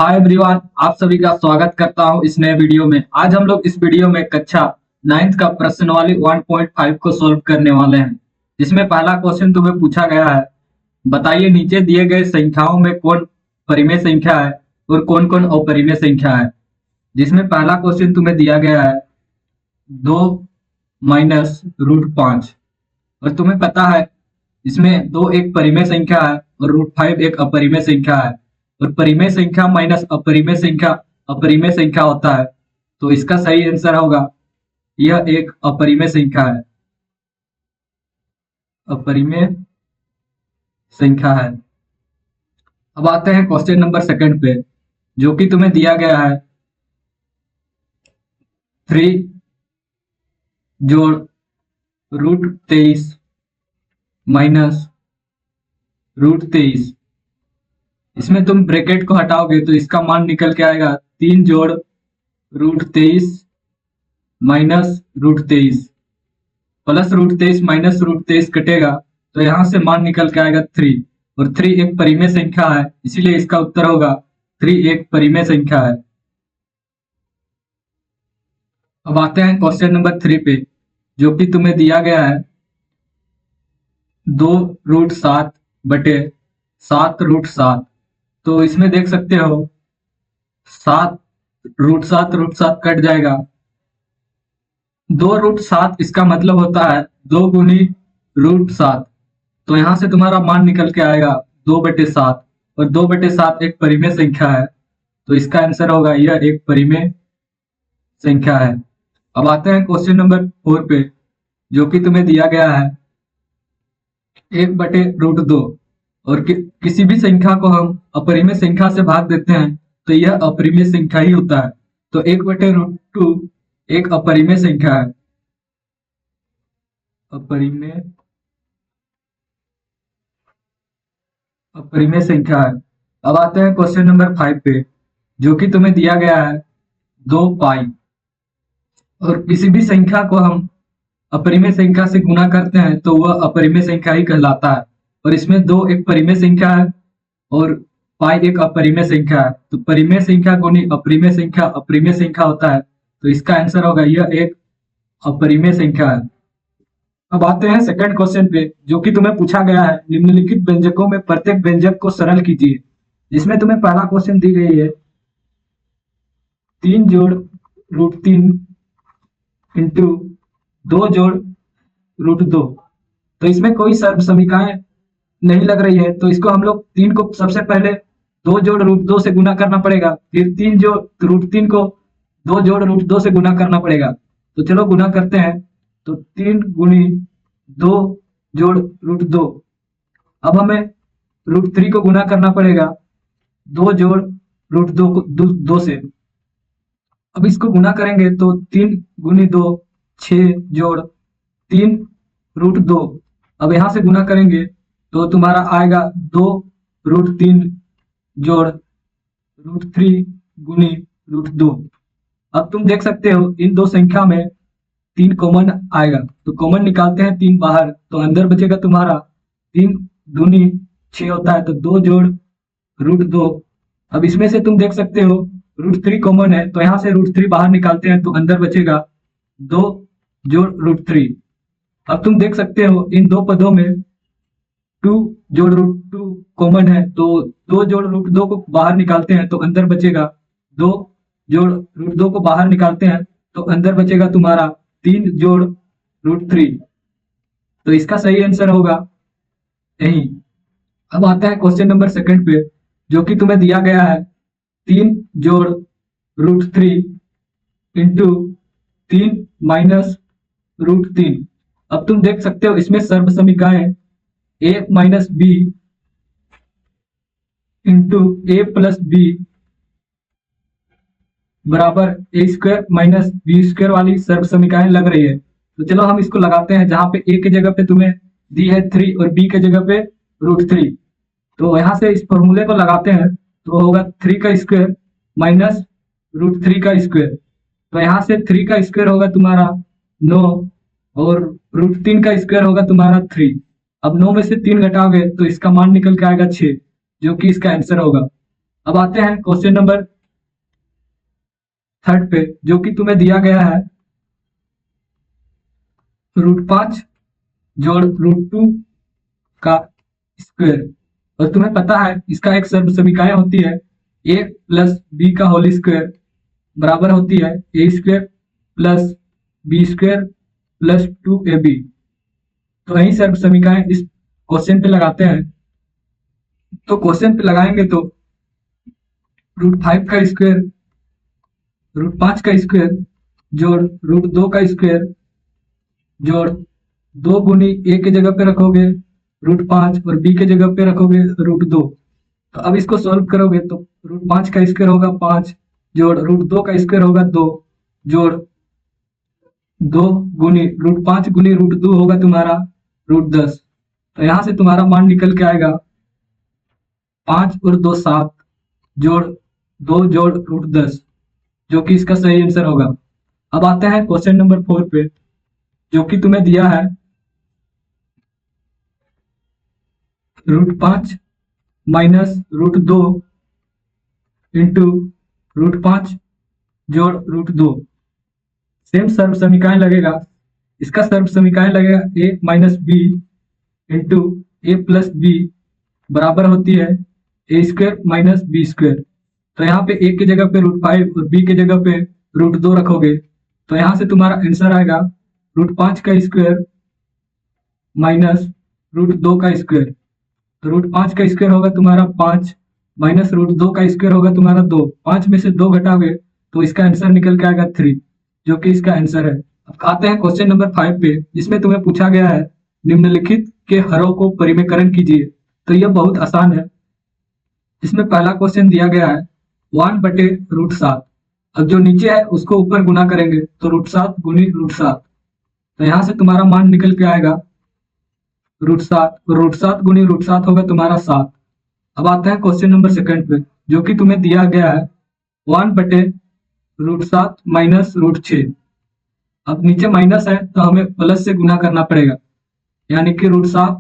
Hi everyone, आप सभी का स्वागत करता हूं इस नए वीडियो में। आज हम लोग इस वीडियो में कक्षा 9th का प्रश्नावली 1.5 को सॉल्व करने वाले हैं, जिसमें पहला क्वेश्चन तुम्हें पूछा गया है। बताइए नीचे दिए गए संख्याओं में कौन परिमेय संख्या है और कौन कौन अपरिमेय संख्या है। जिसमें पहला क्वेश्चन तुम्हें दिया गया है 2 माइनस रूट 5, और तुम्हें पता है इसमें 2 एक परिमेय संख्या है और रूट 5 एक अपरिमेय संख्या है, और परिमेय संख्या माइनस अपरिमेय संख्या होता है। तो इसका सही आंसर होगा यह एक अपरिमेय संख्या है, अपरिमेय संख्या है। अब आते हैं क्वेश्चन नंबर सेकंड पे, जो कि तुम्हें दिया गया है 3 जोड़ रूट 23 माइनस रूट 23। इसमें तुम ब्रैकेट को हटाओगे तो इसका मान निकल के आएगा 3 जोड़ root 23 minus root 23 plus root 23 minus root 23 कटेगा तो यहां से मान निकल के आएगा 3, और 3 एक परिमेय संख्या है, इसीलिए इसका उत्तर होगा 3 एक परिमेय संख्या है। अब आते हैं क्वेश्चन नंबर 3 पे, जो कि तुम्हें दिया गया है 2 रूट 7 बटे 7 रूट 7। तो इसमें देख सकते हो 7 रूट 7 कट जाएगा। 2 रूट 7 इसका मतलब होता है 2 गुनी रूट 7। तो यहां से तुम्हारा मान निकल के आएगा 2/7, और 2/7 एक परिमेय संख्या है, तो इसका आंसर होगा यह एक परिमेय संख्या है। अब आते हैं क्वेश्चन नंबर 4 पे, जो कि तुम्हें दिया गया है 1/√2, और किसी भी संख्या को हम अपरिमेय संख्या से भाग देते हैं तो यह अपरिमेय संख्या ही होता है। तो 1/√2 एक अपरिमेय संख्या है, अपरिमेय संख्या है। अब आते हैं क्वेश्चन नंबर 5 पे, जो कि तुम्हें दिया गया है 2 पाई, और किसी भी संख्या को हम अपरिमेय संख्या से गुणा करते हैं तो वह अपरिमेय संख्या ही कहलाता है। और इसमें 2 एक परिमेय संख्या है और पाई एक अपरिमेय संख्या है, तो परिमेय संख्या गुनी अपरिमेय संख्या होता है, तो इसका आंसर होगा यह एक अपरिमेय संख्या है। अब आते हैं सेकंड क्वेश्चन पे, जो कि तुम्हें पूछा गया है निम्नलिखित व्यंजकों में प्रत्येक व्यंजक को सरल कीजिए। जिसमें तुम्हें पहला क्वेश्चन दी गई है 3 जोड़ रूट 3 इंटू 2 जोड़ रूट 2। तो इसमें कोई सर्व समीकरण नहीं लग रही है, तो इसको हम लोग 3 को सबसे पहले 2 जोड़ रूट 2 से गुना करना पड़ेगा, फिर 3 जोड़ रूट 3 को 2 जोड़ रूट 2 से गुना करना पड़ेगा। तो चलो गुना करते हैं, तो 3 गुनी 2 जोड़ रूट 2। अब हमें रूट 3 को गुना करना पड़ेगा 2 जोड़ रूट 2 से। अब इसको गुना करेंगे तो 3 गुनी 2 6 जोड़ 3 रूट 2। अब यहां से गुना करेंगे तो तुम्हारा आएगा 2 रूट 3 जोड़ रूट 3 गुनी रूट 2। अब तुम देख सकते हो इन दो संख्या में 3 कॉमन आएगा, तो कॉमन निकालते हैं 3 बाहर, तो अंदर बचेगा तुम्हारा 3 दूनी 6 होता है, तो 2 जोड़ रूट 2। अब इसमें से तुम देख सकते हो रूट 3 कॉमन है, तो यहां से रूट 3 बाहर निकालते हैं तो अंदर बचेगा 2 जोड़ रूट 3। अब तुम देख सकते हो इन दो पदों में 2 जोड़ रूट 2 कॉमन है, तो 2 जोड़ रूट 2 को बाहर निकालते हैं तो अंदर बचेगा 2 जोड़ रूट 2 को बाहर निकालते हैं तो अंदर बचेगा तुम्हारा 3 जोड़ रूट 3। तो इसका सही आंसर होगा यही। अब आता है क्वेश्चन नंबर सेकंड पे, जो कि तुम्हें दिया गया है 3 जोड़ रूट 3 इंटू 3 माइनस रूट 3। अब तुम देख सकते हो इसमें सर्व समीकरण a minus B into A plus B बराबर A square minus B square वाली सर्व समीकरण लग रही है। तो चलो हम इसको लगाते हैं, जहां पे ए के जगह पे तुम्हें दी है 3 और बी के जगह पे रूट 3। तो यहां से इस फॉर्मूले को लगाते हैं तो होगा 3 का स्क्वायर माइनस रूट 3 का स्क्वायर। तो यहां से 3 का स्क्वायर होगा तुम्हारा 9 और रूट 3 का स्क्वायर होगा तुम्हारा 3। अब 9 में से 3 घटाओगे तो इसका मान निकल के आएगा 6, जो कि इसका आंसर होगा। अब आते हैं क्वेश्चन नंबर थर्ड पे, जो कि तुम्हें दिया गया है √5 जोड़ √2 का स्क्वायर, और तुम्हें पता है इसका एक सर्व समीकरण होती है a प्लस बी का होल स्क्वायर बराबर होती है a square plus B square plus 2ab। तो यही सर्व समीकरण इस क्वेश्चन पे लगाते हैं। तो क्वेश्चन पे लगाएंगे तो √5 का स्क्वायर √5 का स्क्वायर जोड़ √2 का स्क्वायर जोड़ 2 गुनी a के जगह पे रखोगे √5 और b के जगह पे रखोगे √2। तो अब इसको सॉल्व करोगे तो √5 का स्क्वायर होगा 5 जोड़ √2 का स्क्वायर होगा 2 जोड़ 2 गुनी √5 गुनी √2 होगा तुम्हारा √10। तो यहां से तुम्हारा मान निकल के आएगा 5 और 2 7 जोड़ 2 जोड़ √10, जो कि इसका सही आंसर होगा। अब आते हैं क्वेश्चन नंबर 4 पे, जो कि तुम्हें दिया है √5 माइनस √2 इंटू √5 जोड़ √2। सेम सर्व समीकरण लगेगा, इसका सर्व समीकरण लगेगा a minus B into A plus B बराबर होती है a square minus B square. तो यहाँ पे a की जगह पे √5 और b की जगह पे √2 रखोगे, तो यहाँ से तुम्हारा आंसर आएगा √5 का स्क्वायर माइनस √2 का स्क्वायर। तो √5 का स्क्वायर होगा तुम्हारा 5 माइनस √2 का स्क्वायर होगा तुम्हारा 2। 5 में से 2 घटाओगे तो इसका आंसर निकल के आएगा 3, जो कि इसका आंसर है। अब आते हैं क्वेश्चन नंबर 5 पे, जिसमें तुम्हें पूछा गया है निम्नलिखित के हरों को परिमेयकरण कीजिए। तो यह बहुत आसान है। इसमें पहला क्वेश्चन दिया गया है 1 बटे √7। अब जो नीचे है उसको ऊपर गुना करेंगे तो √7 गुनी √7। तो यहाँ से तुम्हारा मान निकल के आएगा √7, √7 गुनी √7 होगा तुम्हारा 7। अब आता है क्वेश्चन नंबर सेकंड पे, जो कि तुम्हें दिया गया है 1 बटे √7 माइनस √6। अब नीचे माइनस है तो हमें प्लस से गुना करना पड़ेगा, यानी कि √7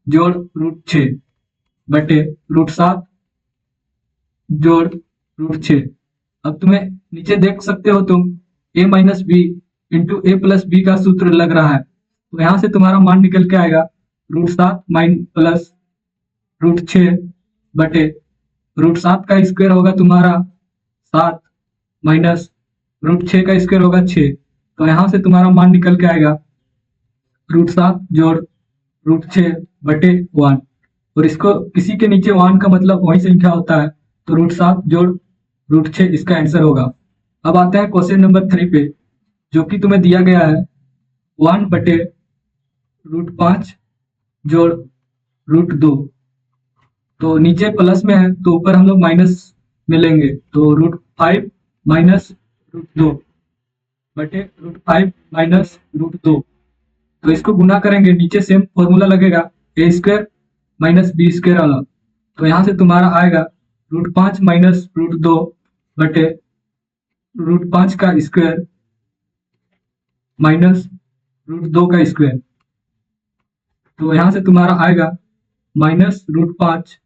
जोड़ √6 बटे √7 जोड़ √6। अब तुम्हें नीचे देख सकते हो तुम a minus B into A plus B का सूत्र लग रहा है। तो यहाँ से तुम्हारा मान निकल के आएगा √7 प्लस √6 बटे √7 का स्क्वायर होगा तुम्हारा 7 माइनस √6 का स्क्वायर होगा 6। तो यहाँ से तुम्हारा मान निकल के आएगा √7 जोड़ √6 बटे 1, और इसको किसी के नीचे 1 का मतलब वही संख्या होता है, तो √7 जोड़ √6 इसका आंसर होगा। अब आता है क्वेश्चन नंबर 3 पे, जो कि तुम्हें दिया गया है 1 बटे √5 जोड़ √2। तो नीचे प्लस में है तो ऊपर हम लोग माइनस में लेंगे, तो √5 माइनस √2 बटे √5 माइनस √2। तो इसको गुना करेंगे, नीचे सेम फॉर्मूला लगेगा a square minus B square वाला। तो यहाँ से तुम्हारा आएगा √5 माइनस √2 बटे √5 का स्क्वायर माइनस √2 का स्क्वायर। तो यहाँ से तुम्हारा आएगा माइनस √5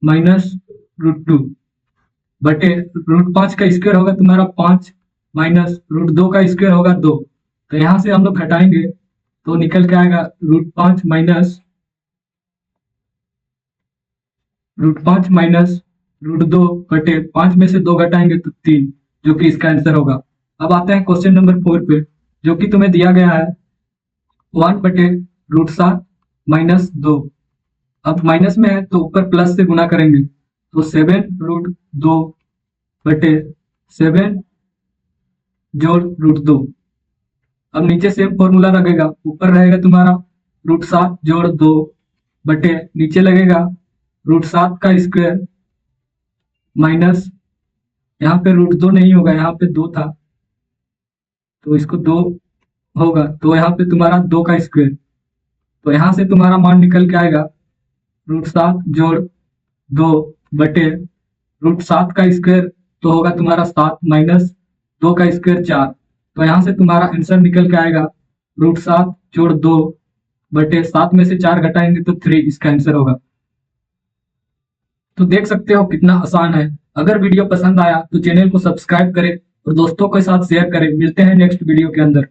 माइनस √2 बटे √5 का स्क्वायर होगा तुम्हारा 5 माइनस √2 का स्क्वायर होगा 2। तो यहाँ से हम लोग घटाएंगे तो निकल के आएगा √5 माइनस √2 बटे 5 में से 2 घटाएंगे तो 3, जो कि इसका आंसर होगा। अब आते हैं क्वेश्चन नंबर 4 पे, जो कि तुम्हें दिया गया है 1 बटे √7 माइनस 2। अब माइनस में है तो ऊपर प्लस से गुना करेंगे, तो 7 √2 बटे 7 जोड़ √2। अब नीचे सेम फॉर्मूला लगेगा, ऊपर रहेगा तुम्हारा √7 जोड़ 2 बटे नीचे लगेगा √7 का स्क्वायर माइनस, यहाँ पे √2 नहीं होगा, यहाँ पे 2 था तो इसको 2 होगा, तो यहाँ पे तुम्हारा 2 का स्क्वायर। तो यहाँ से तुम्हारा मान निकल के आएगा √7 जोड़ 2 बटे √7 का स्क्वायर तो होगा तुम्हारा 7 माइनस 2 का स्क्वायर 4। तो यहाँ से तुम्हारा आंसर निकल के आएगा √7 जोड़ 2 बटे 7 में से 4 घटाएंगे तो 3 इसका आंसर होगा। तो देख सकते हो कितना आसान है। अगर वीडियो पसंद आया तो चैनल को सब्सक्राइब करें और दोस्तों के साथ शेयर करें। मिलते हैं नेक्स्ट वीडियो के अंदर।